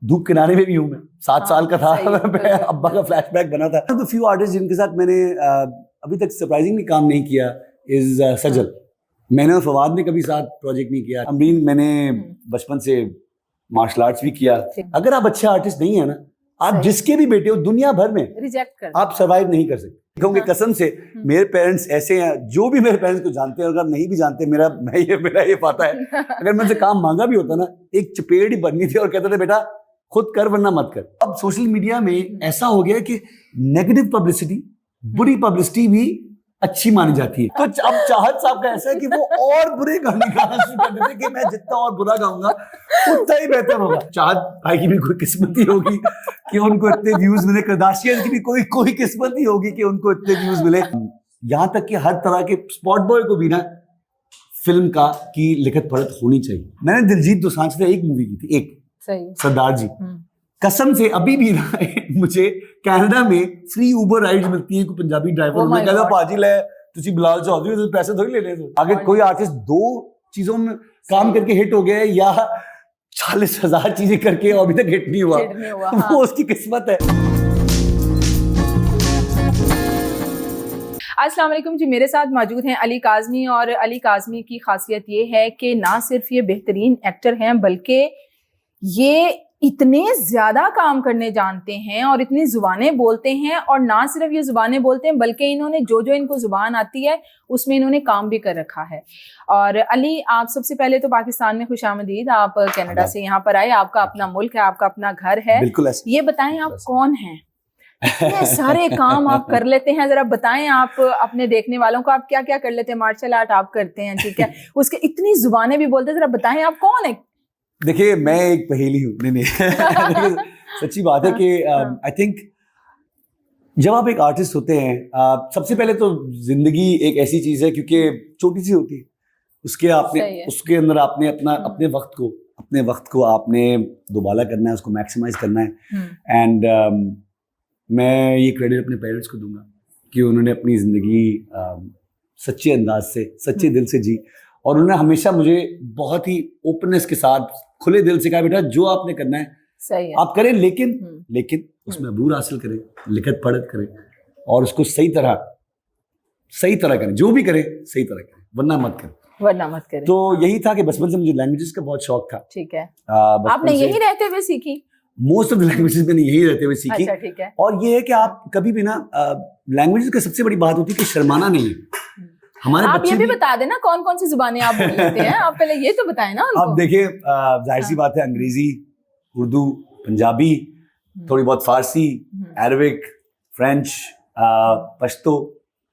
धूप किनारे में भी हूँ मैं, 7 साल का था मैं, अब्बा का फ्लैशबैक बना था। तो फ्यू आर्टिस्ट जिनके साथ मैंने अभी तक सरप्राइजिंगली काम नहीं किया इज सजल। मैंने और फवाद ने कभी साथ प्रोजेक्ट नहीं किया। अमरीन मैंने बचपन से मार्शल आर्ट्स भी किया। अगर आप अच्छे आर्टिस्ट नहीं है ना, आप जिसके भी बेटे हो दुनिया भर में रिजेक्ट कर, आप सर्वाइव नहीं कर सकते। क्योंकि कसम से मेरे पेरेंट्स ऐसे हैं, जो भी मेरे पेरेंट्स को जानते हैं, अगर नहीं भी जानते, मेरा ये पता है, अगर मैं उनसे काम मांगा भी होता ना, एक चपेट ही बननी थी और कहते थे बेटा खुद कर वरना मत कर। अब सोशल मीडिया में ऐसा हो गया कि नेगेटिव पब्लिसिटी, बुरी पब्लिसिटी भी अच्छी मानी जाती है। तो अब चाहत साहब का ऐसा है कि वो और बुरे गाने गाना शुरू कर देते कि मैं जितना और बुरा गाऊंगा उतना ही बेहतर होगा। चाहत भाई की भी कोई किस्मत ही होगी कि उनको इतने व्यूज मिले, करदाशियन की भी कोई किस्मत ही होगी कि उनको इतने व्यूज मिले। यहाँ तक कि हर तरह के स्पॉट बॉय को भी ना फिल्म की लिखत पढ़त होनी चाहिए। मैंने दिलजीत दोसांझ से एक मूवी की थी, एक सरदार जी। कसम से अभी भी ना मुझे कनाडा में फ्री उबर राइड मिलती है कोई पंजाबी ड्राइवर, मैं कहता पाजी ले तुसी बिलाल चौधरी तो पैसे थोड़ी ले ले। अगर कोई आर्टिस्ट 2 चीजों में काम करके हिट हो गया है या 40,000 चीजें करके अभी तक हिट नहीं हुआ, वो उसकी किस्मत है। अस्सलाम वालेकुम जी, मेरे साथ मौजूद हैं अली काज़मी। और अली काज़मी की खासियत ये है कि ना सिर्फ ये बेहतरीन एक्टर हैं बल्कि ये इतने ज्यादा काम करने जानते हैं और इतनी जुबानें बोलते हैं। और ना सिर्फ ये जुबानें बोलते हैं बल्कि इन्होंने जो इनको जुबान आती है उसमें इन्होंने काम भी कर रखा है। और अली, आप सबसे पहले तो पाकिस्तान में खुशामदीद। आप कनाडा से यहाँ पर आए, आपका अपना मुल्क है, आपका अपना घर है। ये बताएं आप कौन हैं? इतने सारे काम आप कर लेते हैं, जरा बताएं आप अपने देखने वालों को, आप क्या क्या कर लेते हैं? मार्शल आर्ट आप करते हैं, ठीक है, उसके इतनी जुबानें भी बोलते हैं, जरा बताएं आप कौन है? देखिए, मैं एक पहेली हूँ। नहीं सच्ची बात है कि आई थिंक जब आप एक आर्टिस्ट होते हैं, सबसे पहले तो जिंदगी एक ऐसी चीज है क्योंकि छोटी सी होती है, उसके अंदर आपने अपने वक्त को आपने दोबारा करना है, उसको मैक्सिमाइज करना है। एंड मैं ये क्रेडिट अपने पेरेंट्स को दूंगा कि उन्होंने अपनी जिंदगी सच्चे अंदाज से, सच्चे दिल से जी। और उन्होंने हमेशा मुझे बहुत ही ओपननेस के साथ, खुले दिल से कहा बेटा जो आपने करना है सही है आप करें, लेकिन उसमें अबूर हासिल करें, लिखत पढ़त करें और उसको सही तरह करें। जो भी करें सही तरह करें, वरना मत करें। तो यही था कि बचपन से मुझे लैंग्वेजेस का बहुत शौक था। ठीक है, आपने यही रहते हुए सीखी? मोस्ट ऑफ द लैंग्वेजेस मैंने यही रहते हुए सीखी। अच्छा, ठीक है। और ये है कि आप कभी भी ना, लैंग्वेजेस की सबसे बड़ी बात होती है कि शर्माना नहीं है। हमारे आप ये भी बता देना कौन कौन सी जुबानें आप बोल लेते हैं, आप पहले ये तो बताएं ना उनको। आप देखिए, जाहिर सी बात है, अंग्रेजी, उर्दू, पंजाबी, थोड़ी बहुत फारसी, अरबिक, फ्रेंच, पश्तो,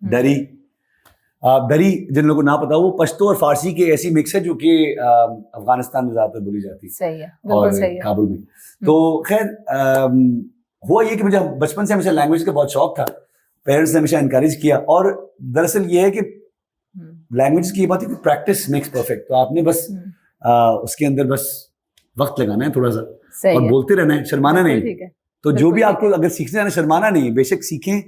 दरी। जिन लोगों को ना पता, वो पश्तो और फारसी के ऐसी मिक्स है जो कि अफगानिस्तान में ज्यादातर बोली जाती है। सही है, और सही है। काबुल में। तो खैर हुआ ये कि मुझे बचपन से हमेशा लैंग्वेज का बहुत शौक था। पेरेंट्स ने हमेशा एनकरेज किया। और दरअसल ये है कि लैंग्वेज की ये बात है कि प्रैक्टिस मेक्स परफेक्ट। तो आपने बस उसके अंदर बस वक्त लगाना है थोड़ा सा और बोलते रहना है, शर्माना नहीं। तो जो भी आपको अगर सीखना है, शर्माना नहीं, बेशक सीखें।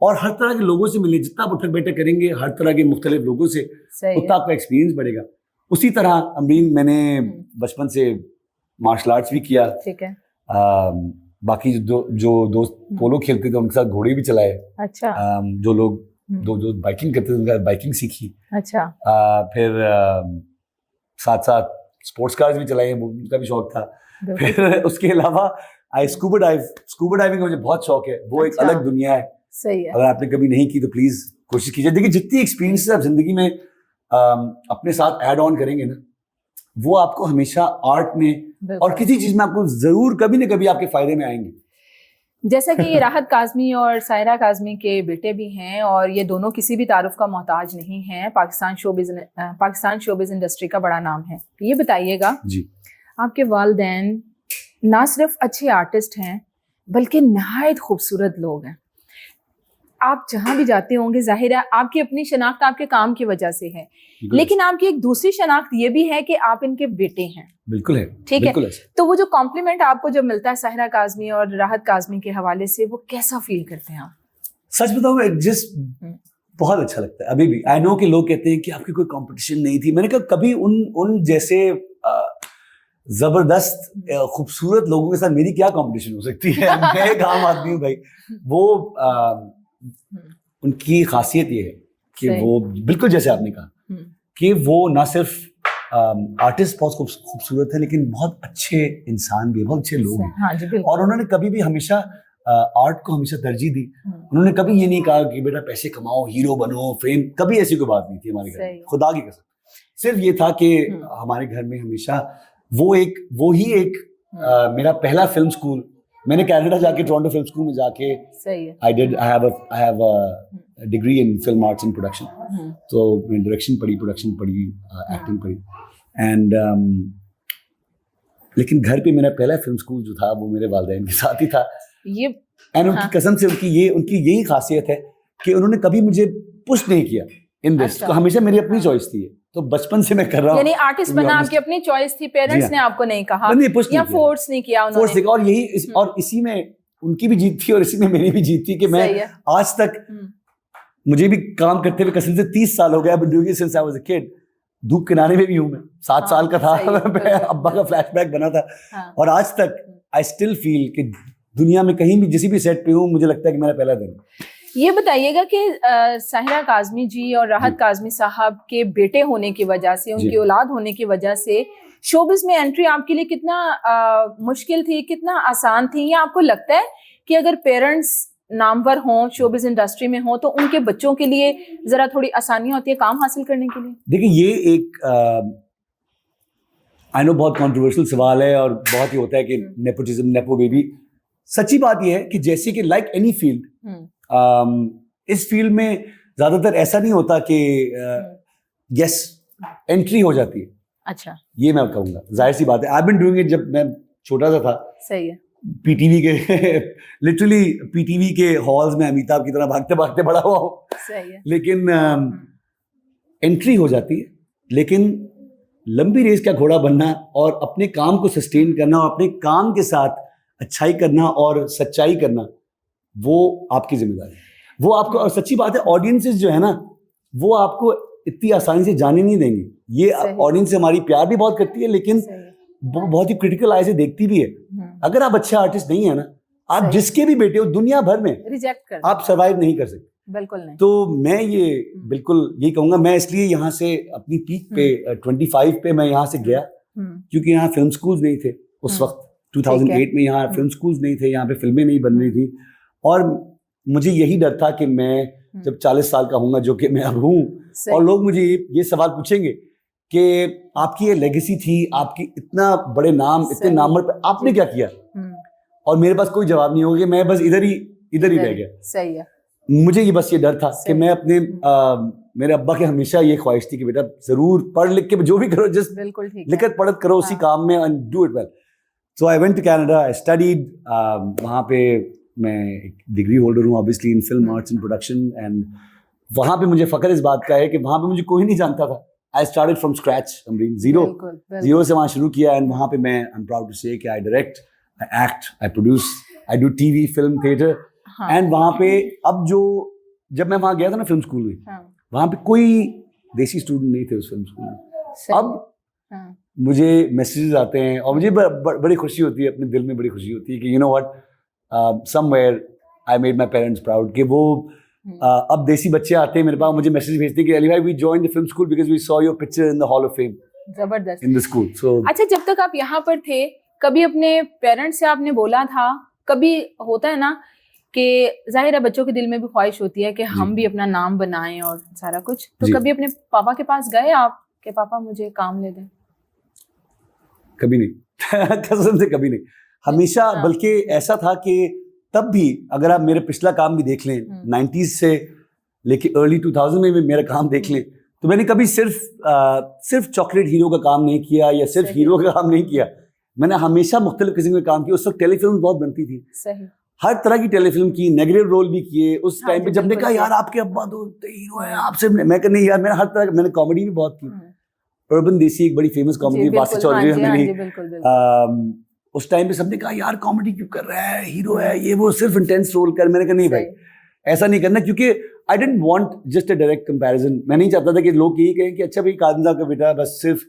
और हर तरह के लोगों से मिले, जितना आप उठक बैठक करेंगे हर तरह के मुख्तलिफ लोगों से, उतना आपका एक्सपीरियंस बढ़ेगा। उसी तरह अमरीन, मैंने बचपन से मार्शल आर्ट्स भी किया। ठीक है। बाकी जो दोस्त पोलो खेलते थे उनके साथ घोड़े भी चलाए। अच्छा। जो लोग जो बाइकिंग करते थे उनका बाइकिंग सीखी। अच्छा। फिर साथ साथ स्पोर्ट्स कार्स भी चलाए, उनका भी शौक था। फिर उसके अलावा स्कूबा डाइविंग का मुझे बहुत शौक है। वो एक अलग दुनिया है। सही है। अगर आपने कभी नहीं की तो प्लीज कोशिश कीजिए। देखिए, जितनी एक्सपीरियंस आप जिंदगी में अपने साथ ऐड ऑन करेंगे ना, वो आपको हमेशा आर्ट में और किसी चीज में आपको जरूर कभी न कभी आपके फायदे में आएंगे। जैसा कि राहत काज़मी और सायरा काज़मी के बेटे भी हैं और ये दोनों किसी भी तारुफ का मोहताज नहीं हैं। पाकिस्तान शोबिज़ इंडस्ट्री का बड़ा नाम है। ये बताइएगा जी, आपके वालिदैन ना सिर्फ अच्छे आर्टिस्ट हैं बल्कि नहायत खूबसूरत लोग हैं। आप जहाँ भी जाते होंगे, जाहिर है आपकी अपनी शनाख्त आपके काम की वजह से है, लेकिन आपकी एक दूसरी शनाख्त ये भी है कि आप इनके बेटे हैं। बिल्कुल है, ठीक है। तो वो जो कॉम्प्लीमेंट आपको जब मिलता है साहिरा काज़मी और राहत काज़मी के हवाले से, वो कैसा फील करते हैं आप? सच बताऊं, जस्ट बहुत अच्छा लगता है अभी भी। आई नो कि लोग कहते हैं कि आपकी कोई कंपटीशन नहीं थी। मैंने कहा कभी उन जैसे जबरदस्त खूबसूरत लोगों के साथ मेरी क्या कंपटीशन हो सकती है। मैं एक आम आदमी हूँ भाई। वो उनकी खासियत ये है कि वो बिल्कुल जैसे आपने कहा कि वो ना सिर्फ आर्टिस्ट बहुत खूबसूरत है, लेकिन बहुत अच्छे इंसान भी, बहुत अच्छे लोग हैं। हाँ जी, और उन्होंने कभी भी हमेशा आर्ट को हमेशा तरजीह दी। उन्होंने कभी ये नहीं कहा कि बेटा पैसे कमाओ, हीरो बनो, फेम, कभी ऐसी कोई बात नहीं थी हमारे घर में, खुदा की कसम। सिर्फ ये था कि हमारे घर में हमेशा वो ही एक मेरा पहला फिल्म स्कूल, मैंने कनाडा जाके टोरंटो फिल्म स्कूल में जाके I have a degree in film arts and production. तो मैंने डायरेक्शन पढ़ी, प्रोडक्शन पढ़ी, एक्टिंग पढ़ी, एंड लेकिन घर पे मेरा पहला फिल्म स्कूल जो था वो मेरे वालिदैन के साथ ही था। ये एंड उनकी कसम से उनकी यही खासियत है कि उन्होंने कभी मुझे पुश नहीं किया इन दिस। तो हमेशा मेरी अपनी चॉइस थी, तो बचपन से मैं कर रहा हूँ। यानी आर्टिस्ट बनना आपकी अपनी चॉइस थी, पेरेंट्स ने आपको नहीं कहा या फोर्स नहीं किया उन्होंने। और इसी में उनकी भी जीत थी और इसी में मेरी भी जीत थी कि मैं आज तक, मुझे भी काम करते हुए कसम से 30 साल हो गया, doing it since I was a kid. धूप किनारे में भी हूँ मैं, 7 साल का था मैं, अब्बा का फ्लैशबैक बना था। और आज तक आई स्टिल फील कि दुनिया में कहीं भी जिस भी सेट पे हूँ, मुझे लगता है कि मेरा पहला दिन। ये बताइएगा कि साहिरा काज़मी जी और राहत काज़मी साहब के बेटे होने की वजह से, उनकी औलाद होने की वजह से शोबिज़ में एंट्री आपके लिए कितना मुश्किल थी, कितना आसान थी? या आपको लगता है कि अगर पेरेंट्स नामवर हों, शोबिज़ इंडस्ट्री में हों, तो उनके बच्चों के लिए जरा थोड़ी आसानी होती है काम हासिल करने के लिए? देखिए, ये एक आई नो बहुत कंट्रोवर्शियल सवाल है और बहुत ही होता है कि नेपोटिज्म, नेपो बेबी। सच्ची बात यह है कि जैसे कि लाइक एनी फील्ड, इस फील्ड में ज्यादातर ऐसा नहीं होता कि यस एंट्री हो जाती है। अच्छा, ये मैं कहूँगा, जाहिर सी बात है। आई बीन डूइंग इट जब मैं छोटा सा था। सही है। पीटीवी के लिटरली पीटीवी के हॉल्स में अमिताभ की तरह भागते भागते बड़ा हुआ हूँ। सही है। लेकिन एंट्री हो जाती है, लेकिन लंबी रेस का घोड़ा बनना और अपने काम को सस्टेन करना और अपने काम के साथ अच्छाई करना और सच्चाई करना, वो आपकी जिम्मेदारी है। वो आपको, और सच्ची बात है, ऑडियंसेस जो है ना, वो आपको इतनी आसानी से जाने नहीं देंगे। ये ऑडियंस हमारी प्यार भी बहुत करती है, लेकिन बहुत ही क्रिटिकल आई से देखती भी है। अगर आप अच्छे आर्टिस्ट नहीं है ना, आप जिसके भी बेटे हो दुनिया भर में, रिजेक्ट कर, आप सर्वाइव नहीं कर सकते। बिल्कुल नहीं। तो मैं ये बिल्कुल यही कहूंगा। मैं इसलिए यहाँ से अपनी पीक पे 25 पे मैं यहाँ से गया, क्योंकि यहाँ फिल्म स्कूल्स नहीं थे उस वक्त। 2008 में यहाँ फिल्म स्कूल्स नहीं थे, यहाँ पे फिल्में नहीं बन रही थी। और मुझे यही डर था कि मैं जब 40 साल का हूँगा, जो कि मैं अब हूँ, और लोग मुझे ये सवाल पूछेंगे कि आपकी ये लेगेसी थी, आपकी इतना बड़े नाम, इतने नामवर पे आपने क्या किया, और मेरे पास कोई जवाब नहीं होगा कि मैं बस इधर ही रह गया। सही है। मुझे ये डर था कि मैं अपने मेरे अब्बा की हमेशा ये ख्वाहिश थी कि बेटा जरूर पढ़ लिख के जो भी करो, जस्ट लिखत पढ़त करो उसी काम में, and do it well. So I went to Canada, I studied. वहाँ पे मैं एक डिग्री होल्डर हूँ obviously in film arts and production, and वहाँ पे मुझे फख्र इस बात का है कि वहाँ पे मुझे कोई नहीं जानता था। I started from scratch, zero से वहाँ शुरू किया। एंड वहाँ पे मैं, I am proud to say कि I direct, I act, I produce, I do TV, film, theatre. And वहाँ पे अब जब मैं वहाँ गया था ना फिल्म स्कूल में, वहाँ पे कोई देसी स्टूडेंट नहीं थे उस फिल्म स्कूल में। अब मुझे मैसेजेस आते हैं और मुझे बड़ी खुशी होती है, अपने दिल में बड़ी खुशी होती है कि you know what, somewhere I made my parents proud कि वो अब देसी बच्चे आते हैं मेरे पास, मुझे मैसेज भेजते हैं कि अली भाई we joined the film school because we saw your picture in the hall of fame. जबरदस्त। In the school. सो अच्छा, जब तक आप यहाँ पर थे, कभी अपने पेरेंट्स से आपने बोला था? कभी होता है ना कि जाहिर है बच्चों के दिल में भी ख्वाहिश होती है कि हम भी अपना नाम बनाएं और सारा कुछ, तो कभी अपने पापा के पास गए आप कि पापा मुझे काम ले दें? कभी नहीं कसम से कभी नहीं, हमेशा। बल्कि ऐसा था कि तब भी अगर आप मेरे पिछला काम भी देख लें, 90s से लेके अर्ली 2000 में भी मेरा काम देख लें, तो मैंने कभी सिर्फ चॉकलेट हीरो का काम नहीं किया या सिर्फ हीरो का काम नहीं किया। मैंने हमेशा मुख्तलिफ किस्म के काम किए। उस वक्त टेलीफिल्म बहुत बनती थी, सही, हर तरह की टेलीफिल्म की, नेगेटिव रोल भी किए उस टाइम पे। जब ने कहा यार आपके अब्बा तो हीरो है, आपसे मैं कहने यार, मैंने हर तरह, मैंने कॉमेडी भी बहुत की। अर्बन देसी एक बड़ी फेमस कॉमेडी वासी चौधरी मिली, उस टाइम पे सबने कहा यार कॉमेडी क्यों कर रहा है, हीरो है ये वो, सिर्फ इंटेंस रोल कर। मैंने कहा नहीं भाई, ऐसा नहीं करना, क्योंकि I didn't want just a direct comparison. मैं नहीं चाहता था कि लोग यही कहें कि अच्छा भाई काज़मी साहब का बेटा बस सिर्फ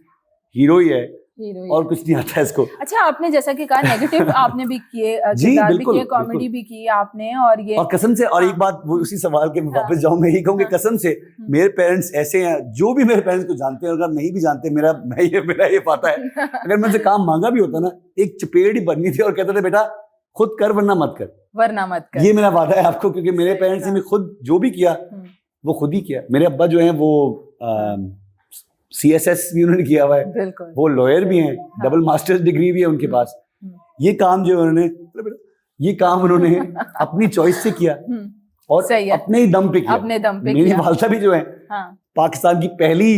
हीरो ही है हीरो और कुछ नहीं आता है इसको। अच्छा, आपने जैसा कि कहा नेगेटिव आपने भी किए, जी, किरदार भी बिल्कुल, किए, कॉमेडी बिल्कुल। भी की आपने, और ये और कसम से, और हाँ। एक बात वो उसी सवाल के मैं हाँ। वापस जाऊं, मैं यही कहूंगी हाँ। कसम से मेरे पेरेंट्स ऐसे हैं, जो भी मेरे पेरेंट्स को जानते हैं, अगर नहीं भी जानते, मेरा ये पता है, अगर मैं उनसे काम मांगा भी होता ना, एक चपेट ही बननी थी और कहते थे बेटा खुद कर वरना मत कर, वरना मत कर। ये मेरा वादा है आपको, क्योंकि मेरे सही पेरेंट्स ने कहा। भी खुद जो भी किया हम्म, वो खुद ही किया। मेरे अब्बा जो हैं वो CSS भी उन्होंने किया हुआ है, बिल्कुल। वो लॉयर भी हैं, हाँ। डबल मास्टर्स डिग्री भी है उनके पास। हम्म, ये काम जो ये काम उन्होंने अपनी चॉइस से किया हम्म, और सही है। अपने ही दम पे किया। अपने दम पे मेरी किया। वालदा भी जो है हाँ, पाकिस्तान की पहली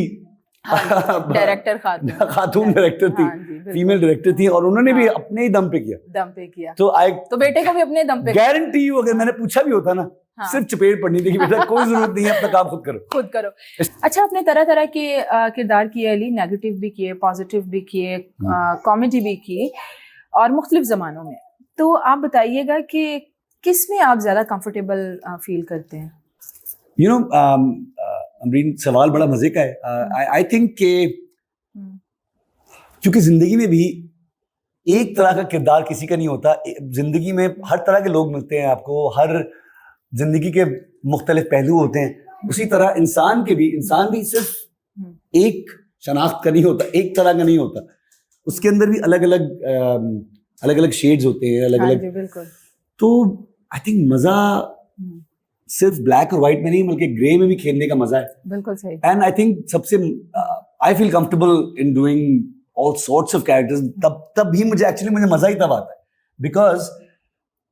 डायरेक्टर खातून डायरेक्टर थी, हाँ जी, बिल्कुल। फीमेल डायरेक्टर थी, और उन्होंने भी हाँ। अपने ही दम पे किया। दम पे किया। तो बेटे को भी अपने दम पे गारंटी यू, अगर मैंने पूछा भी होता ना, हाँ। सिर्फ चपेट पड़नी थी कि बेटा कोई जरूरत नहीं है, अपना काम खुद करो। खुद करो। अच्छा, आपने तरह तरह के किरदार किए अली, नेगेटिव भी किए, पॉजिटिव भी किए, कॉमेडी भी की, और मुख्तलिफ जमानों में। तो आप बताइएगा कि किस में आप ज्यादा कंफर्टेबल फील करते हैं? यू नो अमरीन, सवाल बड़ा मजे का है। आई थिंक के क्योंकि जिंदगी में भी एक तरह का किरदार किसी का नहीं होता, जिंदगी में हर तरह के लोग मिलते हैं आपको, हर जिंदगी के मुख्तलिफ पहलू होते हैं। उसी तरह इंसान भी सिर्फ एक शनाख्त का नहीं होता, एक तरह का नहीं होता, उसके अंदर भी अलग अलग शेड्स होते हैं, अलग अलग। बिल्कुल। तो आई थिंक मजा सिर्फ ब्लैक और व्हाइट में नहीं, बल्कि ग्रे में भी खेलने का मजा है। बिल्कुल सही। एंड आई थिंक सबसे I feel comfortable in doing all sorts of characters. तब भी मुझे मजा ही तब आता है, बिकॉज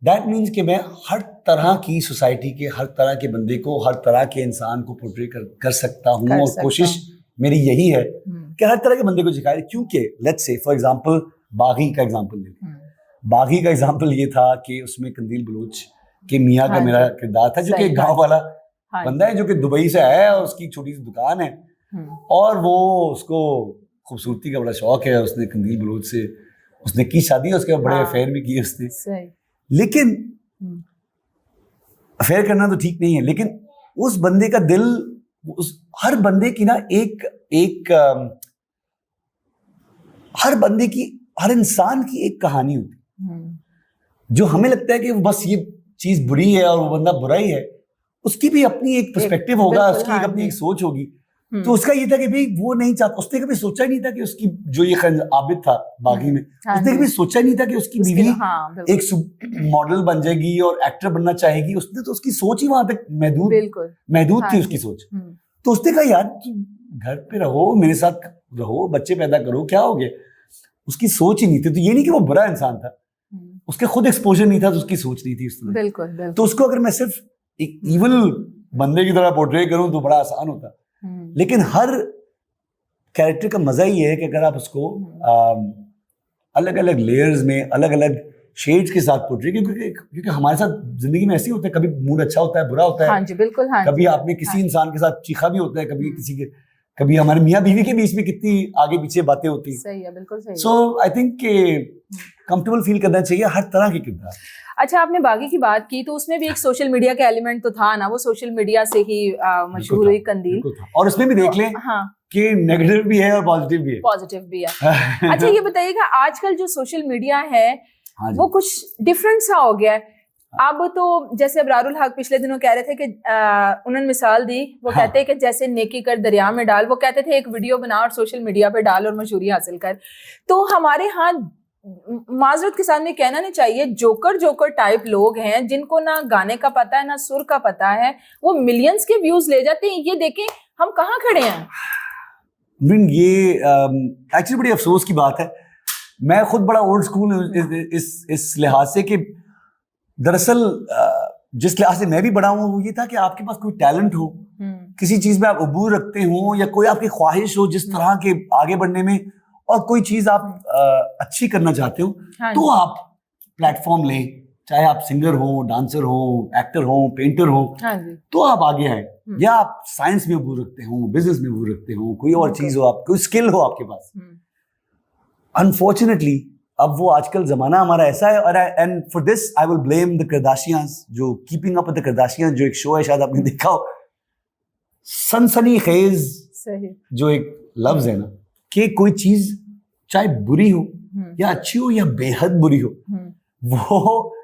दैट मीन्स कि मैं हर तरह की सोसाइटी के, हर तरह के बंदे को, हर तरह के इंसान को पोर्ट्रे कर सकता हूँ। और कोशिश मेरी यही है कि हर तरह के बंदे को दिखाए। क्योंकि लेट्स से फॉर एग्जांपल बागी का एग्जांपल ले, बागी का एग्जांपल ये था कि उसमें कंदील बलूच के मियाँ का मेरा किरदार था, जो कि एक गाँव वाला बंदा है, जो कि दुबई से आया है और उसकी छोटी सी दुकान है, और वो उसको खूबसूरती का बड़ा शौक है। उसने कंदील बलूच से उसने की शादी, उसके बाद बड़े अफेयर भी किए उसने। लेकिन अफेयर करना तो ठीक नहीं है, लेकिन उस बंदे का दिल, उस हर बंदे की ना हर बंदे की, हर इंसान की एक कहानी होती, जो हमें लगता है कि बस ये चीज बुरी है और वो बंदा बुरा ही है, उसकी भी अपनी एक पर्सपेक्टिव होगा, उसकी अपनी एक सोच होगी। तो उसका ये था कि भाई वो नहीं चाहता, उसने कभी सोचा नहीं था कि उसकी जो ये आबिद था बागी में, उसने कभी सोचा नहीं था कि उसकी बीवी एक मॉडल बन जाएगी और एक्टर बनना चाहेगी। उसने तो उसकी सोच ही वहां तक महदूद थी उसकी सोच। तो उसने कहा यार घर पे रहो, मेरे साथ रहो, बच्चे पैदा करो, क्या हो गया। उसकी सोच ही नहीं थी। तो ये नहीं कि वो बुरा इंसान था, उसके खुद एक्सपोजर नहीं था, तो उसकी सोच नहीं थी उस तरह। बिल्कुल। तो उसको अगर मैं सिर्फ एक इवल बंदे की तरह पोर्ट्रे करूं तो बड़ा आसान होता। लेकिन हर कैरेक्टर का मजा ही है कि अगर आप उसको अलग अलग लेयर्स में, अलग अलग शेड्स के साथ पोर्ट्रे, क्योंकि हमारे साथ जिंदगी में ऐसे ही होता है, कभी मूड अच्छा होता है, बुरा होता है। हाँ जी, बिल्कुल। हाँ, कभी आपने किसी इंसान के साथ चीखा भी होता है, कभी हमारे मियाँ बीवी के बीच में कितनी आगे पीछे बातें होती। सही है, बिल्कुल सही। सो आई थिंक कंफर्टेबल फील करना चाहिए हर तरह के किरदार। अच्छा, आपने बागी की बात की, तो उसमें भी एक सोशल मीडिया का एलिमेंट तो था ना, वो सोशल मीडिया से ही मशहूर हुई कंदील। और उसमें भी देख लें कि नेगेटिव भी है और पॉजिटिव भी है। अच्छा, ये बताइएगा आजकल जो सोशल मीडिया है वो कुछ डिफरेंट सा हो गया है। अब तो जैसे अबरारुल हक पिछले दिनों कह रहे थे कि उन्होंने मिसाल दी, वो कहते हैं कि जैसे नेकी कर दरिया में डाल, वो कहते थे एक वीडियो बना और सोशल मीडिया पे डाल और मशहूरी हासिल कर। तो हमारे यहाँ माजरत के साथ में कहना नहीं चाहिए, जोकर टाइप लोग हैं जिनको ना गाने का पता है ना सुर का पता है, वो मिलियंस के व्यूज ले जाते हैं। ये देखें हम कहाँ खड़े हैं। ये एक्चुअली बड़ी अफसोस की बात है। मैं खुद बड़ा ओल्ड स्कूल इस लिहाज से कि दरअसल जिस लिहाज से मैं भी बड़ा हूँ वो ये था कि आपके पास कोई टैलेंट हो, किसी चीज में आप अबूर रखते हो, या कोई आपकी ख्वाहिश हो जिस तरह के आगे बढ़ने में, और कोई चीज आप अच्छी करना चाहते हो, तो आप प्लेटफॉर्म लें, चाहे आप सिंगर हो, डांसर हो, एक्टर हो, पेंटर हो, तो आप आगे आए। या आप साइंस में अबूर रखते हो, बिजनेस में अबूर रखते हो, कोई और चीज हो, आप कोई स्किल हो आपके पास। अनफॉर्चुनेटली अब वो आजकल जमाना हमारा ऐसा है, और and for this I will blame the Kardashians, जो keeping up with the Kardashians, जो एक शो है, शायद आपने देखा हो, सनसनीखेज जो एक लफ्ज है ना, कि कोई चीज चाहे बुरी हो या अच्छी हो या बेहद बुरी हो, वो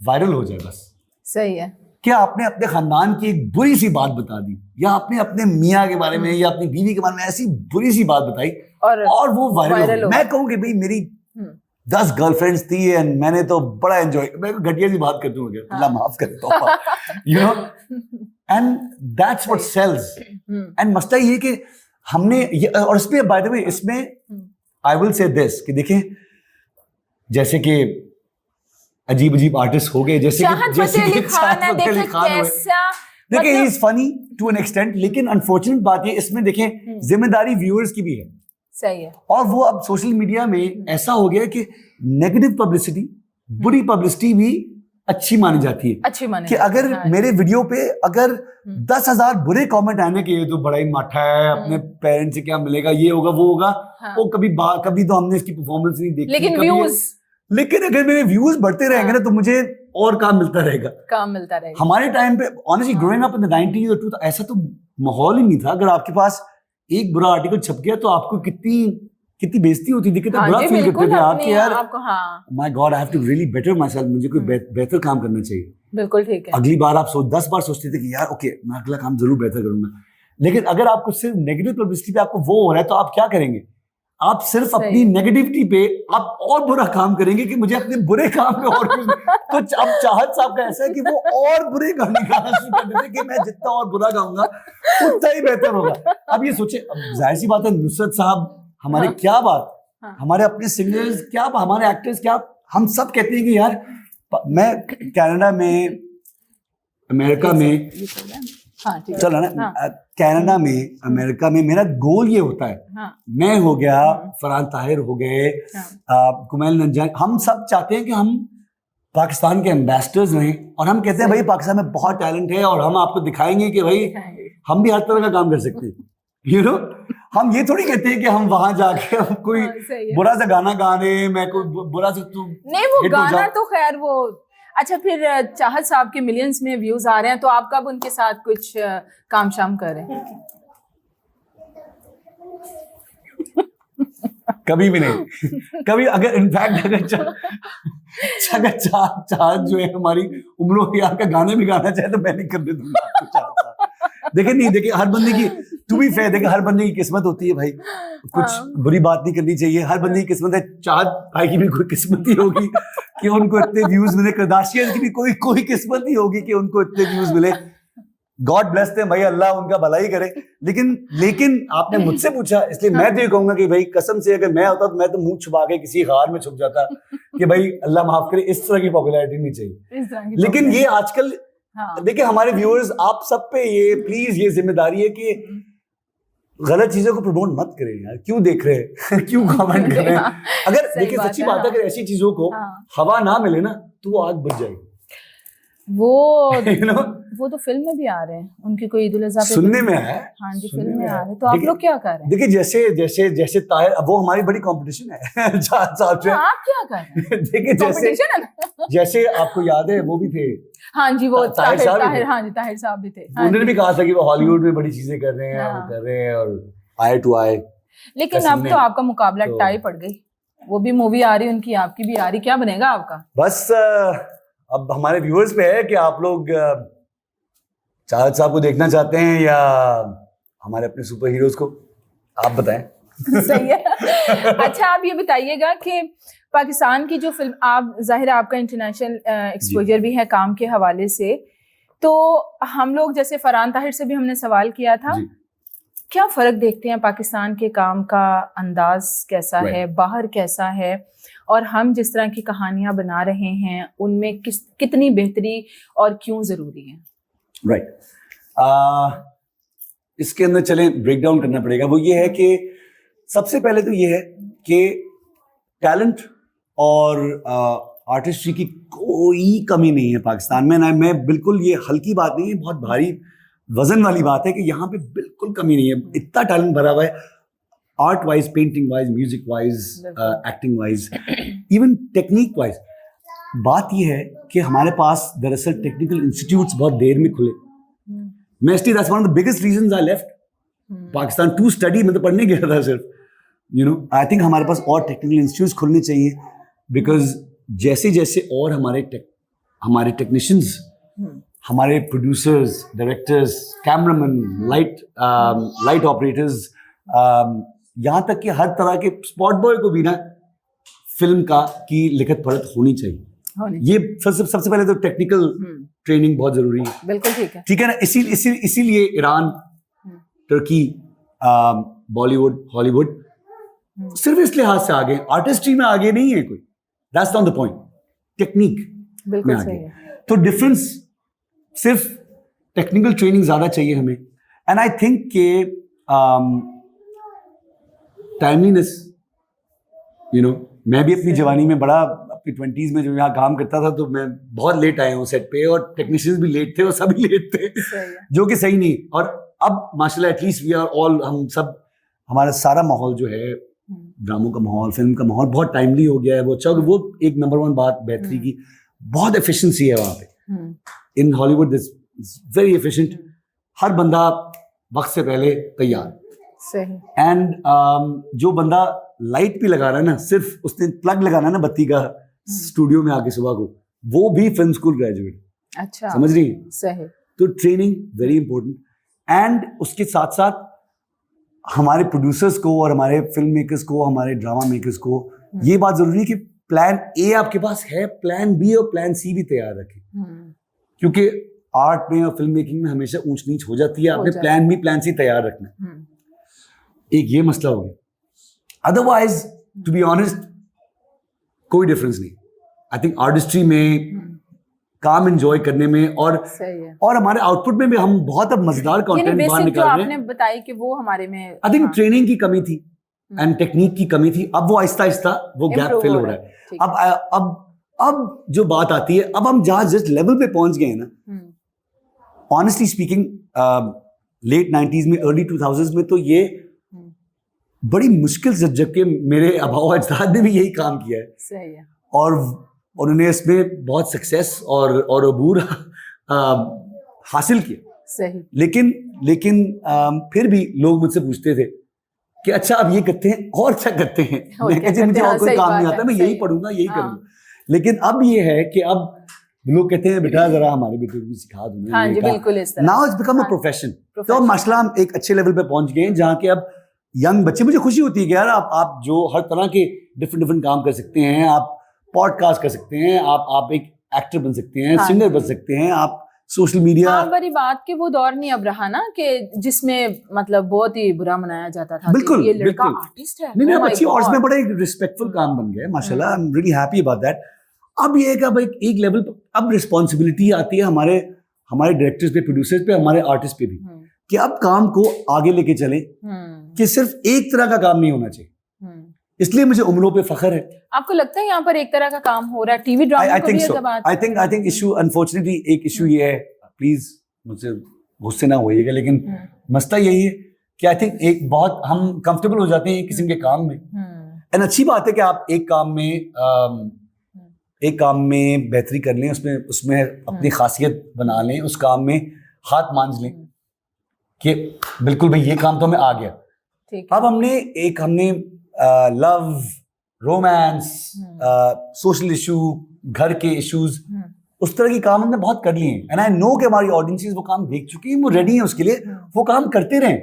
वायरल हो जाए बस। सही है। क्या आपने अपने खानदान की एक बुरी सी बात बता दी, या आपने अपने मियाँ के बारे में या अपनी बीवी के बारे में ऐसी बुरी सी बात बताई और वो वायरल हो। मैं कहूँ कि भाई मेरी 10 गर्लफ्रेंड्स थी एंड मैंने तो बड़ा एंजॉय, मैं घटिया सी बात करती हूँ, अल्लाह माफ करे तो, you know, and that's what sells. And मसला ये कि हमने ये, और इसमें बाय द वे इसमें आई विल से दिस कि देखें, जैसे कि अजीब अजीब आर्टिस्ट हो गए, जैसे चाहत फतेह अली खान है, देखें कैसा, देखिए he is funny to an extent, लेकिन अनफॉर्चुनेट बात ये इसमें देखें जिम्मेदारी व्यूअर्स की भी है। सही है। और वो अब सोशल मीडिया में ऐसा हो गया कि नेगेटिव पब्लिसिटी, बुरी पब्लिसिटी भी अच्छी मानी जाती है। अच्छी मानी कि अगर मेरे वीडियो पे अगर 10,000 बुरे कमेंट आने के, ये तो बड़ा ही माठा है, अपने पेरेंट्स से क्या मिलेगा, ये होगा वो होगा, वो कभी तो हमने इसकी परफॉर्मेंस नहीं देखी, लेकिन अगर मेरे व्यूज बढ़ते रहेंगे ना तो मुझे और काम मिलता रहेगा। हमारे टाइम पे honestly growing up in the 90s और 2000 ऐसा तो माहौल ही नहीं था। अगर आपके पास एक बुरा आर्टिकल छप गया तो आपको कितनी बेइज्जती होती थी, कितना बुरा फील करते थे आप कि यार my god I have to really better myself, मुझे कोई बेहतर काम करना चाहिए। बिल्कुल ठीक है। अगली बार आप 10 बार सोचते थे कि यार ओके मैं अगला काम जरूर बेहतर करूंगा, लेकिन अगर आपको सिर्फ नेगेटिव पब्लिसिटी पे आपको वो हो रहा है तो आप क्या करेंगे? आप सिर्फ अपनी नेगेटिविटी पे आप और बुरा काम करेंगे कि मुझे अपने बुरे काम पे और तो अब चाहत साहब का ऐसा है कि वो और बुरे गाने गाना शुरू कर देते कि मैं जितना और बुरा गाऊंगा उतना ही बेहतर होगा। अब ये सोचे, अब जाहिर सी बात है नुसरत साहब हमारे क्या बात, हमारे अपने सिंगर्स क्या, हमारे एक्टर्स क्या, हम सब कहते हैं कि यार मैं कनाडा में, अमेरिका में, चलो ना, कनाडा में, अमेरिका में मेरा गोल ये होता है, मैं हो गया, फरहान ताहिर हो गए, कुमैल नंजान, हम सब चाहते हैं कि हम पाकिस्तान के एम्बेसडर्स रहें, और हम कहते हैं भाई पाकिस्तान में बहुत टैलेंट है और हम आपको दिखाएंगे कि भाई हम भी हर तरह का काम कर सकते हैं, यू नो। हम ये थोड़ी कहते हैं कि हम वहां जाके हम कोई बुरा सा गाना गाने, मैं कोई बुरा सा नहीं, वो गाना तो खैर वो अच्छा। फिर चाहत साहब के मिलियंस में व्यूज आ रहे हैं, तो आप कब उनके साथ कुछ काम शाम कर रहे हैं? कभी भी नहीं, कभी। अगर इनफैक्ट अगर चाहत जो है हमारी उम्र यार का गाने भी गाना चाहे तो मैं नहीं करने दूंगा। देखिए हर बंदे की, टू बी फेयर, देखिए हर बंदे की किस्मत होती है भाई, कुछ बुरी बात नहीं करनी चाहिए। हर बंदे की किस्मत है, चाहत भाई की भी कोई किस्मत ही होगी कि उनको इतने व्यूज मिले, करदाशियन की भी कोई किस्मत ही होगी कि उनको इतने व्यूज मिले। गॉड ब्लेस देम भाई, अल्लाह उनका भला ही करे। लेकिन आपने मुझसे पूछा, इसलिए मैं तो ये कहूंगा कि भाई कसम से अगर मैं होता तो मैं तो मुंह छुपा के किसी गार में छुप जाता कि भाई अल्लाह माफ करे, इस तरह की पॉपुलैरिटी नहीं चाहिए। लेकिन ये आजकल देखिए हमारे व्यूअर्स, आप सब पे ये प्लीज ये जिम्मेदारी है कि गलत चीजों को प्रमोट मत करें यार। क्यों देख रहे हैं क्यों कमेंट कर रहे हैं? अगर देखिए सच्ची बात है, अगर ऐसी चीजों को हवा ना मिले ना तो वो आग बुझ जाएगी। वो तो फिल्म में भी आ रहे हैं, उनकी कोई ईद उल अज़हा पे सुनने में है। हाँ जी, फिल्म में आ रहे हैं। तो आप लोग क्या कर रहे हैं? देखिए जैसे ताहिर, वो हमारी बड़ी कंपटीशन है। आप क्या कर रहे हैं? देखिए जैसे आपको याद है वो भी थे, हाँ जी, वो ताहिर साहब भी थे। उन्होंने भी कहा था कि वो हॉलीवुड में बड़ी चीजें कर रहे हैं और आई टू आई। लेकिन अब तो आपका मुकाबला टाई पड़ गई, वो भी मूवी आ रही, उनकी आपकी भी आ रही, क्या बनेगा आपका? बस अब हमारे व्यूअर्स पे है कि आप लोग चाहत साहब को देखना चाहते हैं या हमारे अपने सुपर हीरोज को, आप बताएं। सही है। अच्छा, आप ये बताइएगा कि पाकिस्तान की जो फिल्म, आप जाहिर है आपका इंटरनेशनल एक्सपोजर भी है काम के हवाले से, तो हम लोग जैसे फरहान ताहिर से भी हमने सवाल किया था, क्या फ़र्क देखते हैं पाकिस्तान के काम का अंदाज कैसा है, बाहर कैसा है, और हम जिस तरह की कहानियां बना रहे हैं उनमें कितनी बेहतरी और क्यों ज़रूरी है? राइट, इसके अंदर चलें ब्रेक डाउन करना पड़ेगा। वो ये है कि सबसे पहले तो ये है कि टैलेंट और आर्टिस्ट्री की कोई कमी नहीं है पाकिस्तान में। ना, मैं बिल्कुल, ये हल्की बात नहीं है, बहुत भारी वजन वाली बात है कि यहाँ पे बिल्कुल कमी नहीं है। इतना टैलेंट भरा हुआ है, art wise, painting wise, music wise, acting wise, even technique wise. बात यह है कि हमारे पास दरअसल टेक्निकल इंस्टीट्यूट्स बहुत देर में खुले। मैं इसलिए that's one of the biggest reasons I left Pakistan to study, मतलब पढ़ने गया था सिर्फ, यू नो आई थिंक हमारे पास और टेक्निकल इंस्टीट्यूट्स खुलने चाहिए, बिकॉज जैसे जैसे और हमारे टेक्नीशियंस, हमारे producers, directors, cameraman, light operators, यहाँ तक कि हर तरह के स्पॉट बॉय को भी ना फिल्म की लिखत पढ़त होनी चाहिए। ये सबसे पहले तो टेक्निकल ट्रेनिंग बहुत जरूरी है। बिल्कुल ठीक है ना। इसीलिए ईरान, तुर्की, बॉलीवुड, हॉलीवुड सिर्फ इस लिहाज से आगे, आर्टिस्ट्री में आगे नहीं है कोई, that's not the point, technique में आगे। तो डिफरेंस सिर्फ टेक्निकल ट्रेनिंग ज्यादा चाहिए हमें। एंड आई थिंक के टाइमलीनेस, यू नो, मैं भी अपनी जवानी में बड़ा, अपनी 20s में जब यहाँ काम करता था तो मैं बहुत लेट आया हूँ सेट पे, और टेक्नीशियंस भी लेट थे और सभी लेट थे, जो कि सही नहीं। और अब माशाल्लाह एटलीस्ट वी आर ऑल, हम सब, हमारा सारा माहौल जो है, ड्रामों का माहौल, फिल्म का माहौल बहुत टाइमली हो गया है। वो एक नंबर 1 बात बेहतरी की, बहुत एफिशिएंसी है वहाँ पे। In Hollywood this very efficient, हर बंदा वक्त से पहले तैयार। एंड जो बंदा लाइट भी लगा रहा है ना, सिर्फ उसने प्लग लगाना ना बत्ती का स्टूडियो में आके सुबह को, वो भी फिल्म स्कूल ग्रेजुएट। अच्छा, समझ रही है? सही। तो ट्रेनिंग वेरी इंपॉर्टेंट। एंड उसके साथ साथ हमारे प्रोड्यूसर्स को और हमारे फिल्म मेकर्स को, हमारे ड्रामा मेकर्स को ये बात जरूरी है कि प्लान ए आपके पास है, प्लान बी और प्लान सी भी तैयार रखें, क्योंकि आर्ट में और फिल्म मेकिंग में हमेशा ऊंच नीच हो जाती है। आपने प्लान बी प्लान सी तैयार रखना है। एक ये मसला हो गया। अदरवाइज टू बी ऑनेस्ट कोई डिफरेंस नहीं। आई थिंक आर्टिस्ट्री में काम एंजॉय करने में और हमारे आउटपुट में भी हम बहुत अब मजेदार कंटेंट बाहर निकाल रहे हैं। आपने बताया कि वो हमारे में आई थिंक ट्रेनिंग की कमी थी एंड टेक्निक की कमी थी। अब वो आहिस्ता आहिस्ता वो गैप फिल हो रहा है। अब जो बात आती है, अब हम जहां जिस लेवल पे पहुंच गए हैं ना, ऑनेस्टली स्पीकिंग, लेट 90s में, अर्ली 2000s में तो ये बड़ी मुश्किल से, जबकि मेरे आबाओ अजदाद ने भी यही काम किया है। सही है। और उन्होंने इसमें बहुत सक्सेस और अबूर हासिल किया। सही। लेकिन फिर भी लोग मुझसे पूछते थे कि अच्छा अब ये करते हैं और अच्छा करते हैं। मैं कहती मुझे और कोई काम नहीं आता, मैं यही पढ़ूंगा, यही करूंगा। लेकिन अब ये है कि अब लोग कहते हैं बेटा जरा हमारे बेटे को भी सिखा दो। हाँ जी, बिल्कुल इस तरह। Now it's become a profession. तो माशाल्लाह हम एक अच्छे लेवल पे पहुंच गए हैं जहाँ के अब यंग बच्चे, मुझे खुशी होती है कि यार आप जो हर तरह के डिफरेंट काम कर सकते हैं, आप पॉडकास्ट कर सकते हैं, आप एक एक्टर बन सकते हैं, सिंगर बन सकते हैं, आप सोशल मीडिया। बड़ी बात कि वो दौर नहीं अब रहा ना कि जिसमें मतलब बहुत ही बुरा मनाया जाता था। बिल्कुल, ये लड़का आर्टिस्ट है। नहीं अच्छी, और इसमें बड़ा एक रिस्पेक्टफुल काम बन गया है माशाल्लाह। I am really happy about that. अब ये है कि अब एक लेवल पर अब रिस्पॉन्सिबिलिटी आती है हमारे डायरेक्टर्स पे, प्रोड्यूसर्स पे, हमारे आर्टिस्ट पे भी, कि अब काम को आगे लेके चलें, कि सिर्फ एक तरह का काम नहीं होना चाहिए। इसलिए मुझे उम्रों पे फख्र है। आपको लगता है यहाँ पर एक तरह का काम हो रहा है? टीवी ड्रामा को भी जब आई थिंक इशू, अनफॉर्चुनेटली एक इशू ये है, प्लीज मुझसे गुस्से ना होइएगा, लेकिन मसला यही है कि आई थिंक एक बहुत हम कंफर्टेबल हो जाते हैं एक किस्म के काम में। एंड अच्छी बात है कि आप एक काम में बेहतरी कर लें, उसमें अपनी खासियत बना लें, उस काम में हाथ मांझ लें कि बिल्कुल भाई ये काम तो हमें आ गया। अब हमने लव, रोमांस, सोशल इशू, घर के इश्यूज, उस तरह के काम हमने बहुत कर लिए हैं। एंड आई नो कि हमारी ऑडियंसेस वो काम देख चुकी हैं, वो रेडी है उसके लिए, वो काम करते रहें।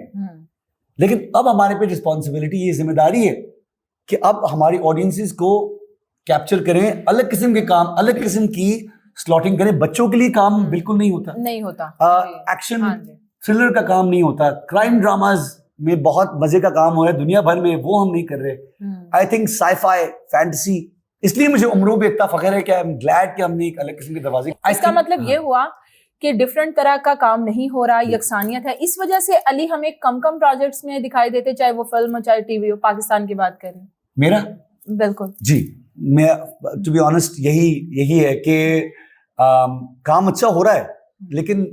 लेकिन अब हमारे पे रिस्पॉन्सिबिलिटी, ये जिम्मेदारी है कि अब हमारी ऑडियंसेस को कैप्चर करें, अलग किस्म के काम, अलग किस्म की स्लॉटिंग करें। बच्चों के लिए काम बिल्कुल नहीं होता, एक्शन थ्रिलर का काम नहीं होता, क्राइम ड्रामाज में बहुत मजे का काम हो रहा है दुनिया भर में, वो हम नहीं कर रहे। आई थिंक साइफाई, फैंटेसी, इसलिए मुझे उम्रों पे इतना फख्र है कि आई एम ग्लैड कि हमने एक अलग किस्म के दरवाजे। इसका मतलब ये हुआ कि डिफरेंट तरह का काम नहीं हो रहा, यकसानियत है। इस वजह से अली हमें कम प्रोजेक्ट्स में दिखाई देते, चाहे वो फिल्म हो चाहे टीवी हो। पाकिस्तान की बात करें मेरा, बिल्कुल जी, मैं टू बी ऑनेस्ट यही है कि काम अच्छा हो रहा है, लेकिन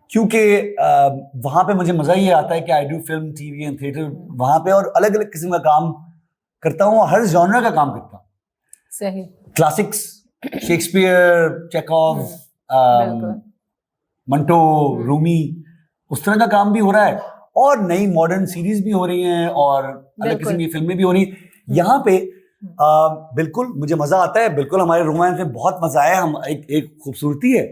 क्योंकि वहाँ पे मुझे मजा ये आता है कि I do film, TV and theatre, वहाँ पे और अलग अलग किस्म का काम करता हूँ, हर जॉनर का काम करता हूँ। सही। Classics, Shakespeare, Chekhov, Manto, Rumi, उस तरह का काम भी हो रहा है, और नई मॉडर्न सीरीज भी हो रही हैं और अलग किस्म की फिल्में भी हो रही हैं यहाँ पे। बिल्कुल मुझे मजा आता है, बिल्कुल हमारे रोमांस में बहुत मजा आया। हम एक खूबसूरती है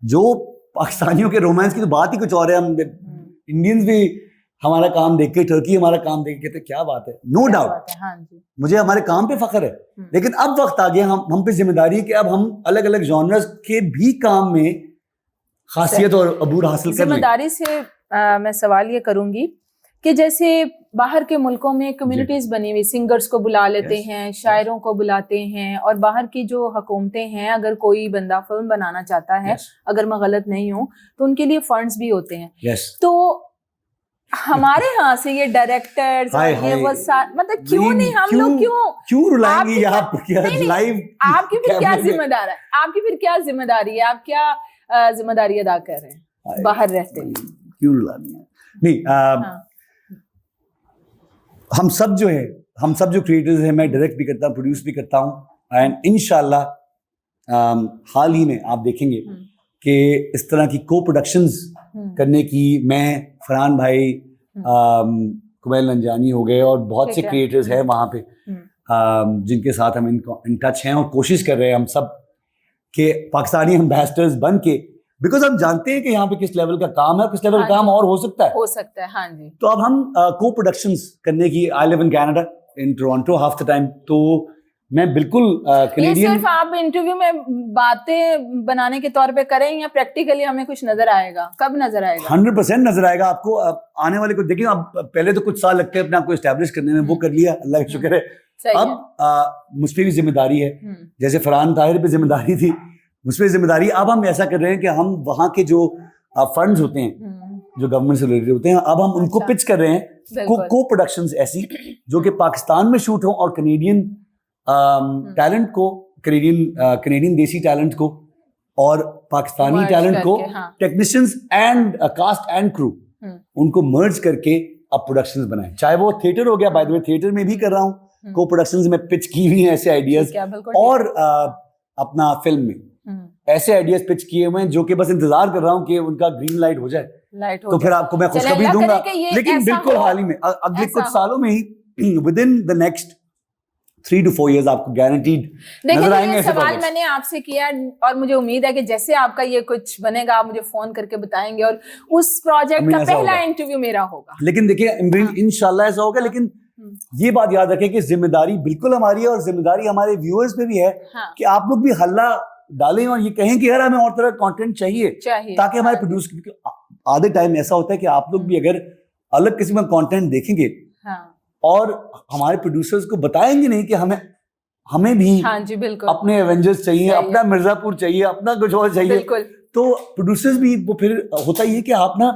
जो पाकिस्तानियों के रोमांस की तो बात ही कुछ और है। हम इंडियंस भी हमारा काम देख के, टर्की हमारा काम देख के कहते क्या बात है, नो डाउट। हाँ जी, मुझे हमारे काम पे फख्र है, लेकिन अब वक्त आ गया हम पे जिम्मेदारी है कि अब हम अलग अलग जॉनर्स के भी काम में खासियत और अबूर हासिल कर लें। जिम्मेदारी से मैं सवाल ये करूंगी कि जैसे बाहर के मुल्कों में कम्युनिटीज बनी हुई, सिंगर्स को बुला लेते हैं, शायरों को बुलाते हैं, और बाहर की जो हुकूमतें हैं अगर कोई बंदा फिल्म बनाना चाहता है, अगर मैं गलत नहीं हूँ, तो उनके लिए फंड्स भी होते हैं। तो हमारे यहाँ से ये डायरेक्टर्स ये वो मतलब क्यों नहीं, हम लोग क्यों रुलाएंगे आप लाइव? आपकी फिर क्या जिम्मेदारी है, आपकी फिर क्या जिम्मेदारी है, आप क्या जिम्मेदारी अदा कर रहे हैं बाहर रहते हुए? क्यों रुलानी है? नहीं, हम सब जो क्रिएटर्स हैं, मैं डायरेक्ट भी करता हूँ, प्रोड्यूस भी करता हूँ, एंड इंशाल्लाह हाल ही में आप देखेंगे कि इस तरह की को प्रोडक्शंस करने की मैं, फरहान भाई, कुमैल नंजानी हो गए और बहुत से क्रिएटर्स हैं वहाँ पे जिनके साथ हम इन टच हैं और कोशिश कर रहे हैं हम सब के पाकिस्तानी एम्बेसडर्स बन के, बिकॉज हम जानते हैं कि यहाँ पे किस लेवल का काम है, किस लेवल का काम और हो सकता है। हाँ जी। तो अब हम को प्रोडक्शंस करने की, I live in Canada, in Toronto half the time, तो मैं बिल्कुल कैनेडियन। सिर्फ आप इंटरव्यू में बातें बनाने के तौर पे करें या प्रैक्टिकली हमें कुछ नजर आएगा? कब नजर आएगा? 100% नजर आएगा आपको आने वाले को। देखिए, अब पहले तो कुछ साल लगते हैं अपने आप को एस्टेब्लिश करने में, वो कर लिया, अल्लाह का शुक्र है। अब मुझ पर भी जिम्मेदारी है, जैसे फरहान ताहिर पे जिम्मेदारी थी, मुझ पर जिम्मेदारी। अब हम ऐसा कर रहे हैं कि हम वहाँ के जो फंड्स होते हैं जो गवर्नमेंट से रिलेटेड होते हैं, अब हम उनको पिच कर रहे हैं को प्रोडक्शंस ऐसी जो कि पाकिस्तान में शूट हो और कनेडियन टैलेंट को, कनेडियन देसी टैलेंट को और पाकिस्तानी टैलेंट को, technicians and cast and crew, उनको मर्ज करके अब प्रोडक्शंस बनाए। चाहे वो थिएटर हो गया, बाय द वे थिएटर में भी कर रहा हूँ को प्रोडक्शंस में पिच की हुई हैं ऐसे आइडियाज, और अपना फिल्म में ऐसे आइडियाज पिच किए हुए हैं जो कि बस इंतजार कर रहा हूँ कि उनका ग्रीन लाइट हो जाए, तो फिर आपको मैं खुशखबरी दूंगा। लेकिन बिल्कुल हाल ही में, अगले कुछ सालों में ही, with in the next 3 to 4 years आपको गारंटीड नजर आएंगे ऐसे सवाल मैंने आपसे किया और मुझे उम्मीद है कि जैसे आपका ये कुछ बनेगा आप मुझे फोन करके बताएंगे और उस प्रोजेक्ट का पहला इंटरव्यू मेरा होगा। लेकिन देखिए इंशाल्लाह ऐसा होगा, लेकिन ये बात याद रखें कि जिम्मेदारी बिल्कुल हमारी है और जिम्मेदारी हमारे व्यूअर्स पे भी है कि आप लोग भी हल्ला डालें और ये कहें कि यार हमें और तरह कंटेंट चाहिए ताकि हमारे प्रोड्यूस, आधे टाइम ऐसा होता है कि आप लोग भी अगर अलग किस्म का कंटेंट देखेंगे और हमारे प्रोड्यूसर्स को बताएंगे नहीं कि हमें भी अपने एवेंजर्स चाहिए, अपना मिर्जापुर चाहिए, अपना कुछ और चाहिए, तो प्रोड्यूसर्स भी वो फिर होता ही है कि आप ना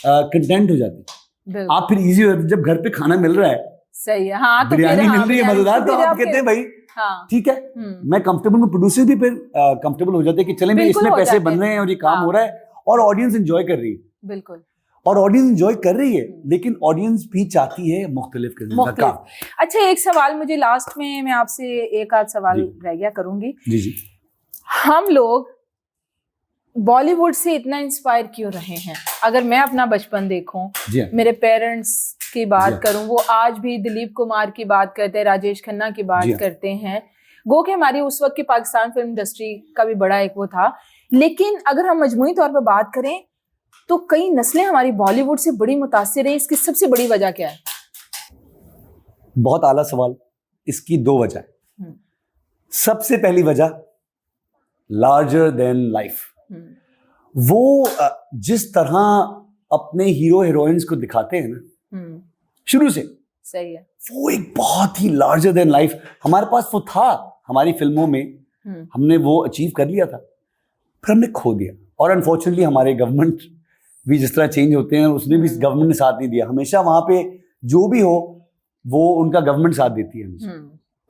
कंटेंट हो जाते हैं, आप फिर इजी हो जाते। जब घर पे खाना मिल रहा है, सही है, हाँ, तो बिरयानी मिल रही है मजेदार, तो आप कहते हैं भाई ठीक है मैं कंफर्टेबल हूँ, प्रोड्यूसर भी फिर कंफर्टेबल हो जाते हैं कि चलें भाई इसमें पैसे बन रहे हैं और ये काम हो रहा है और ऑडियंस एंजॉय कर रही है। बिल्कुल, और ऑडियंस एंजॉय कर रही है, लेकिन ऑडियंस भी चाहती है मुख्तलिफ किस्म का काम। अच्छा, एक सवाल मुझे लास्ट में, मैं आपसे एक आध सवाल रह गया करूंगी। जी। हम लोग बॉलीवुड से इतना इंस्पायर क्यों रहे हैं? अगर मैं अपना बचपन देखूं, मेरे पेरेंट्स की बात करूं, वो आज भी दिलीप कुमार की बात करते हैं, राजेश खन्ना की बात करते हैं। गो कि हमारी उस वक्त की पाकिस्तान फिल्म इंडस्ट्री का भी बड़ा एक वो था, लेकिन अगर हम मजमूई तौर पर बात करें तो कई नस्लें हमारी बॉलीवुड से बड़ी मुतासिर है। इसकी सबसे बड़ी वजह क्या है? बहुत आला सवाल। इसकी 2 वजह। सबसे पहली वजह लार्जर देन लाइफ। वो जिस तरह अपने हीरो हीरोइंस को दिखाते हैं ना शुरू से, सही है, वो एक बहुत ही लार्जर देन लाइफ हमारे पास वो था हमारी फिल्मों में, हमने वो अचीव कर लिया था, फिर हमने खो दिया। और अनफॉर्चुनेटली हमारे गवर्नमेंट भी जिस तरह चेंज होते हैं, उसने भी गवर्नमेंट ने साथ नहीं दिया। हमेशा वहां पे जो भी हो वो उनका गवर्नमेंट साथ देती है हमेशा।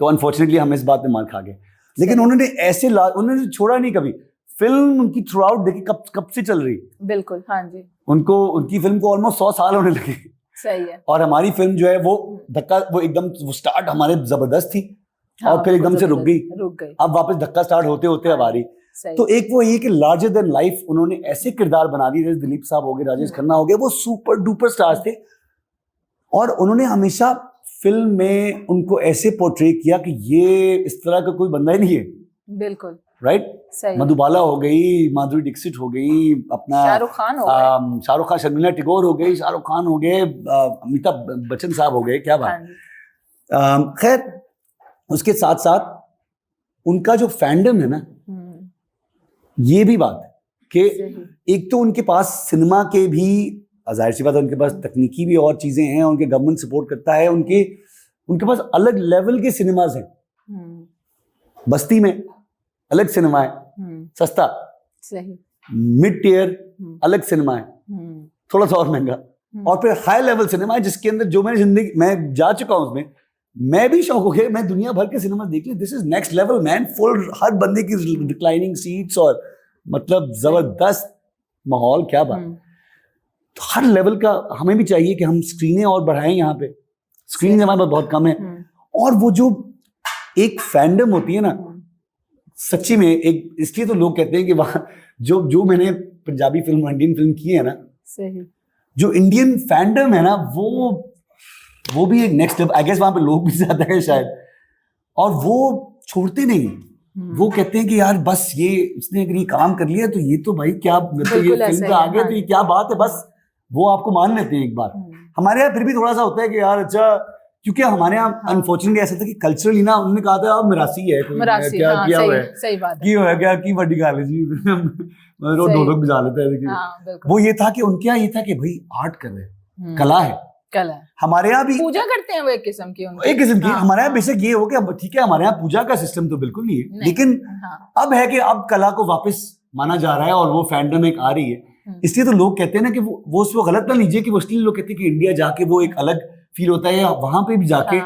तो अनफॉर्चुनेटली हम इस बात में मार खा गए। लेकिन उन्होंने ऐसे उन्होंने छोड़ा नहीं कभी। फिल्म उनकी थ्रू आउट देखिए कब से चल रही। बिल्कुल, हाँ जी। उनकी फिल्म को ऑलमोस्ट 100 साल होने लगे। सही है। और हमारी फिल्म जो है वो धक्का, वो एकदम वो स्टार्ट हमारे जबरदस्त थी और फिर एकदम से रुक गई। रुक गई। अब वापस धक्का स्टार्ट होते होते अब आ रही। सही। तो एक वो ये कि लार्जर देन लाइफ उन्होंने ऐसे किरदार बना दिए, जैसे दिलीप साहब हो गए, राजेश खन्ना हो गए, वो सुपर डुपर स्टार्स थे और उन्होंने हमेशा फिल्म में उनको ऐसे पोर्ट्रे किया कि ये इस तरह का कोई बंदा ही नहीं है। बिल्कुल राइट। सही। मधुबाला हो गई, माधुरी दीक्षित हो गई, अपना शाहरुख खान हो गए, शाहरुख खान, शर्मिला टैगोर हो गई, शाहरुख खान हो गए, अमिताभ बच्चन साहब हो गए, क्या बात। खैर उसके साथ साथ उनका जो फैंडम है ना, ये भी बात है कि एक तो उनके पास सिनेमा के भी जाहिर सी बात है, उनके पास तकनीकी भी और चीजें हैं, उनके गवर्नमेंट सपोर्ट करता है, उनके पास अलग लेवल के सिनेमाज हैं। बस्ती में अलग सिनेमा है सस्ता, सही, मिड टियर अलग सिनेमा है थोड़ा सा और महंगा, और फिर हाई लेवल सिनेमा है जिसके अंदर जो मैंने जिंदगी मैं जा चुका हूं उसमें, मैं भी शौक हो गया, मैं दुनिया भर के सिनेमा देख ली। This is next level man, full हर बंदे की रिक्लाइनिंग सीट्स और मतलब जबरदस्त माहौल, क्या बात। तो हर लेवल का हमें भी चाहिए कि हम स्क्रीनें और बढ़ाएं, यहाँ पे स्क्रीन हमारे पास बहुत कम है। और वो जो एक फैंडम होती है ना सच्ची में, एक इसलिए तो लोग कहते हैं कि वहाँ जो मैंने पंजाबी फिल्म इंडियन फिल्म की है ना, सही, जो इंडियन फैंडम है ना, वो भी एक नेक्स्ट लेवल। आई गेस वहां पे लोग भी ज्यादा है शायद, और वो छोड़ते नहीं, वो कहते हैं कि यार बस ये इसने अगर ये काम कर लिया तो ये तो भाई क्या, मतलब ये फिल्म का आगे तो ये क्या बात है, बस वो आपको मान लेते हैं एक बार। हमारे यहाँ फिर भी थोड़ा सा होता है कि यार अच्छा, क्योंकि हमारे यहाँ अनफॉर्चुनेटली ऐसा था कि कल्चरली ना उन्होंने कहा था मिरासी है, क्या किया हुआ है, सही बात है, की हुआ है क्या की बड़ी गाल है जी, ढोलक बजा लेते हैं। वो ये था कि उनके यहाँ ये था कि भाई आर्ट कर रहे हैं, कला है, कला। हमारे यहाँ भी पूजा करते हैं वो एक किस्म की, हमारे यहाँ बेसिक ये हो कि ठीक है, हमारे यहाँ पूजा का सिस्टम तो बिल्कुल नहीं है, लेकिन अब है कि अब कला को वापस माना जा रहा है और वो फैंडम एक आ रही है। इसलिए तो लोग कहते हैं ना कि वो उसको गलत ना लीजिए कि वो इसलिए लोग कहते हैं कि इंडिया जाके वो एक अलग फील होता है, या वहां पे भी जाके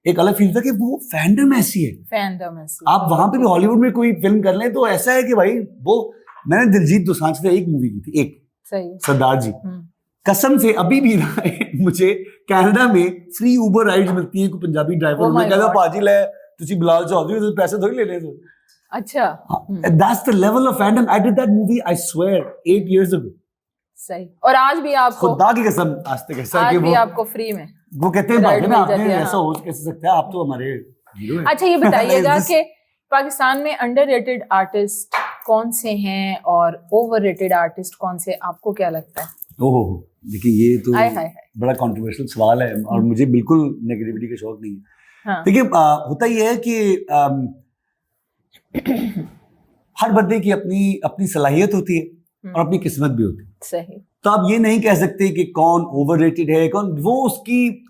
एक अलग फील होता है कि वो फैंडम ऐसी है, फैंडम ऐसी। आप वहां पे भी हॉलीवुड में कोई फिल्म कर लें तो ऐसा है कि भाई वो, मैंने दिलजीत दोसांझ से एक मूवी की थी, एक सरदार जी, कसम से अभी भी ना मुझे कनाडा में फ्री उबर राइड मिलती है, कोई पंजाबी ड्राइवर मैं कहता पाजी ले तुसी बिलाल चौधरी तो पैसे थोड़ी ले ले। अच्छा, that's the level of fandom. I did that movie, I swear 8 years ago। सही। और आज भी आपको, खुदा की कसम, आज तक ऐसा कि वो आपको फ्री में वो कहते हैं भाई ना, आपने ऐसा हो कैसे सकता है, आप तो हमारे हीरो हैं। अच्छा ये बताइएगा कि पाकिस्तान में अंडररेटेड आर्टिस्ट कौन से हैं और ओवररेटेड आर्टिस्ट कौन से, आपको क्या लगता है? ओहो, देखिए ये तो बड़ा कंट्रोवर्शियल सवाल है और मुझे बिल्कुल नेगेटिविटी का शौक नहीं है। देखिए होता ये है कि हर बंदे की अपनी सलाहियत होती है और अपनी किस्मत भी होती है। सही। तो आप ये नहीं कह सकते कि कौन ओवररेटेड है कौन, वो उसकी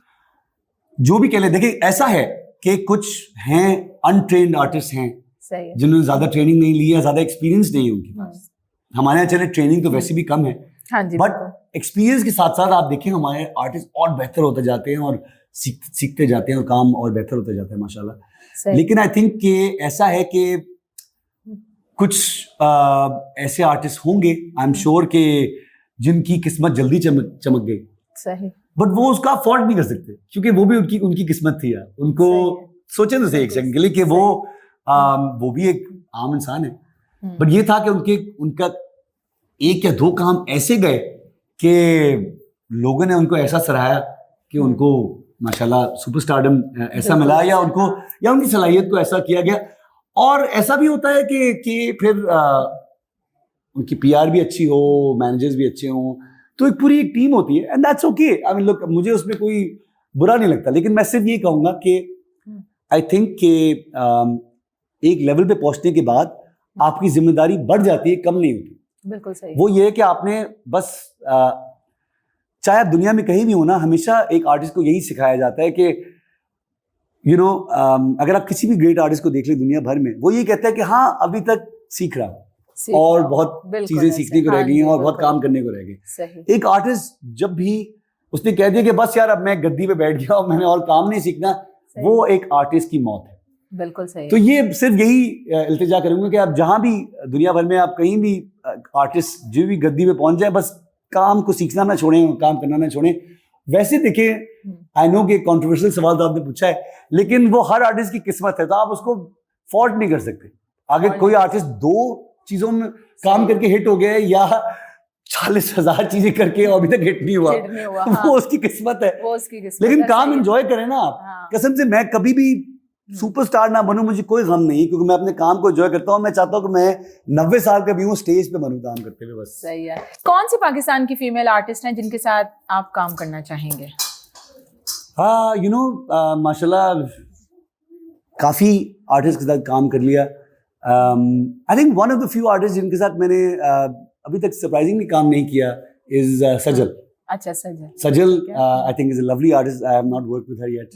जो भी कह ले। देखिए ऐसा है कि कुछ हैं अनट्रेन्ड आर्टिस्ट हैं जिन्होंने ज्यादा ट्रेनिंग नहीं ली है, ज्यादा एक्सपीरियंस नहीं है उनके पास। हमारे यहाँ चले ट्रेनिंग तो वैसे भी कम है, बट एक्सपीरियंस के साथ साथ आप देखें हमारे आर्टिस्ट और बेहतर होते जाते हैं और सीखते जाते हैं और काम और बेहतर होता जाता है माशाल्लाह। लेकिन आई थिंक कि ऐसा है कि कुछ ऐसे आर्टिस्ट होंगे आई एम श्योर के जिनकी किस्मत जल्दी चमक गई, सही, बट वो उसका अफोर्ड नहीं कर सकते क्योंकि वो भी उनकी किस्मत थी यार। उनको सोचे तो सही एक सेकंड के लिए कि वो भी एक आम इंसान है, बट ये था कि उनका 1 या 2 काम ऐसे गए कि लोगों ने उनको ऐसा सराहा कि उनको माशाल्लाह सुपरस्टारडम ऐसा मिला, या उनकी सलाहियत को ऐसा किया गया। और ऐसा भी होता है कि फिर उनकी पीआर भी अच्छी हो, मैनेजर्स भी अच्छे हों, तो एक पूरी एक टीम होती है and that's okay. I mean look, मुझे उसमें कोई बुरा नहीं लगता, लेकिन मैं सिर्फ ये कहूँगा कि आई थिंक कि एक लेवल पे पहुंचने के बाद आपकी जिम्मेदारी बढ़ जाती है, कम नहीं होती। बिल्कुल सही। वो ये है कि आपने बस चाहे आप दुनिया में कहीं भी हो ना, हमेशा एक आर्टिस्ट को यही सिखाया जाता है कि अगर आप किसी भी ग्रेट आर्टिस्ट को देख ले दुनिया भर में, वो ये कहता है कि हाँ अभी तक सीख रहा और बहुत चीजें सीखने को रह गई हैं और बहुत काम करने को रह गए। एक आर्टिस्ट जब भी उसने कह दिया कि बस यार अब मैं गद्दी पे बैठ गया और मैंने और काम नहीं सीखना, वो एक आर्टिस्ट की मौत है। बिल्कुल सही। तो ये सिर्फ यही इल्तिजा करूंगा कि आप जहां भी दुनिया भर में आप कहीं भी आर्टिस्ट जो भी गद्दी पे पहुंच जाए, बस काम को सीखना ना छोड़ें, काम करना ना छोड़ें। वैसे देखें, आई नो कि कंट्रोवर्शियल सवाल तो आपने पूछा है, लेकिन वो हर आर्टिस्ट की किस्मत है, तो आप उसको फॉल्ट नहीं कर सकते। अगर कोई आर्टिस्ट 2 चीजों में काम करके हिट हो गया है या 40,000 चीजें करके अभी तक हिट नहीं हुआ, हिट नहीं हुआ, हाँ। वो उसकी किस्मत है। वो उसकी किस्मत लेकिन है, काम सही है। एंजॉय करें ना आप। हाँ। कसम से मैं कभी भी सुपरस्टार ना बनूं, मुझे कोई गम नहीं, क्योंकि मैं अपने काम को एंजॉय करता हूं। मैं चाहता हूं कि मैं 90 साल का भी हूं, स्टेज पे बनूं काम करते हुए बस। सही है। कौन सी पाकिस्तान की फीमेल आर्टिस्ट हैं जिनके साथ आप काम करना चाहेंगे? हाँ, यू नो, माशाल्लाह काफी आर्टिस्ट के साथ काम कर लिया। I think one of the few artist जिनके साथ मैंने अभी तक सरप्राइजिंगली काम नहीं किया इज सजल। अच्छा, सजल। Sajal, I think, is a lovely artist. I have not worked with her yet.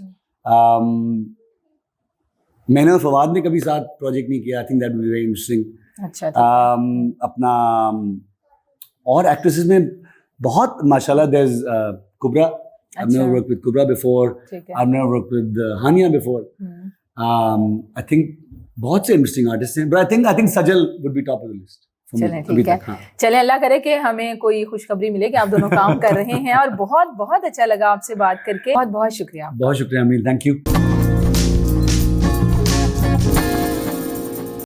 मैंने और फवाद ने कभी साथ प्रोजेक्ट नहीं किया। I think that would be very interesting. अच्छा, ठीक है। अपना और एक्ट्रेसेस में बहुत माशाल्लाह there's Kubra. I've never worked with Kubra before. ठीक है। I've never worked with Hania before. I think बहुत से इंटरेस्टिंग आर्टिस्ट हैं, but I think Sajal would be top of the list. चलें, ठीक है। हाँ। चलें, अल्लाह करे कि हमें कोई खुशखबरी मिले कि आप दोनों काम कर रहे हैं, और बहुत बहुत अच्छा लगा आपसे बात करके। बहुत बहुत शुक्रिया। बहुत शुक्रिया अमीर, थैंक यू।